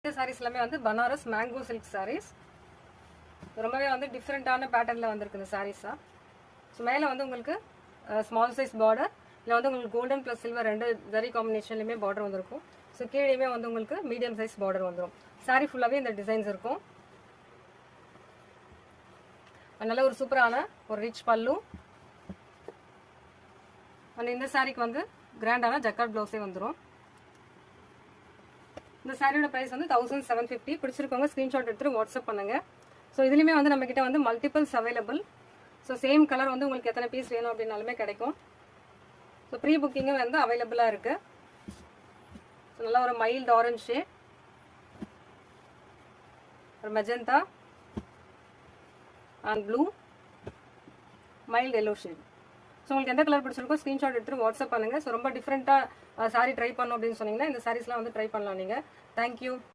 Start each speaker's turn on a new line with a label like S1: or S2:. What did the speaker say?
S1: இந்த sarees எல்லாமே வந்து பனாரஸ் மேங்கோ சில்க் sarees. ரொம்பவே வந்து டிஃபரண்டான பேட்டர்ன்ல வந்திருக்கு இந்த sarees. ஸோ மேலே வந்து உங்களுக்கு ஸ்மால் சைஸ் பார்டர், இல்லை வந்து உங்களுக்கு கோல்டன் ப்ளஸ் சில்வர் ரெண்டு ஜரி காம்பினேஷன்லையுமே பார்டர் வந்திருக்கும். ஸோ கீழேயுமே வந்து உங்களுக்கு மீடியம் சைஸ் பார்டர் வந்துடும். சாரீ ஃபுல்லாகவே இந்த டிசைன்ஸ் இருக்கும். அதனால ஒரு சூப்பரான ஒரு ரிச் பல்லு. அண்ட் இந்த சாரீக்கு வந்து கிராண்டான ஜக்கார்ட் ப்ளவுஸே வந்துடும். இந்த சாரியோட ப்ரைஸ் வந்து 1750. பிடிச்சிருக்கவங்க ஸ்க்ரீன்ஷாட் எடுத்துகிட்டு வாட்ஸ்அப் பண்ணுங்கள். ஸோ இதுலேயுமே வந்து நம்மக்கிட்ட வந்து multiples available. So same colour வந்து உங்களுக்கு எத்தனை பீஸ் வேணும் அப்படின்னாலுமே கிடைக்கும். ஸோ ப்ரீ புக்கிங்கும் வந்து அவைலபிளாக இருக்குது. ஸோ நல்லா ஒரு மைல்டு ஆரஞ்ச் ஷேட், ஒரு magenta and blue, mild yellow shade. So உங்களுக்கு எந்த கலர் பிடிச்சிருக்கோ ஸ்க்ரீன்ஷாட் எடுத்துகிட்டு வாட்ஸ்அப் பண்ணுங்கள். ஸோ ரொம்ப டிஃப்ரெண்ட்டாக சாரீ ட்ரை பண்ணணும் அப்படின்னு சொன்னீங்கன்னா இந்த சாரீஸ்லாம் வந்து ட்ரை பண்ணலாம் நீங்கள். தேங்க்யூ.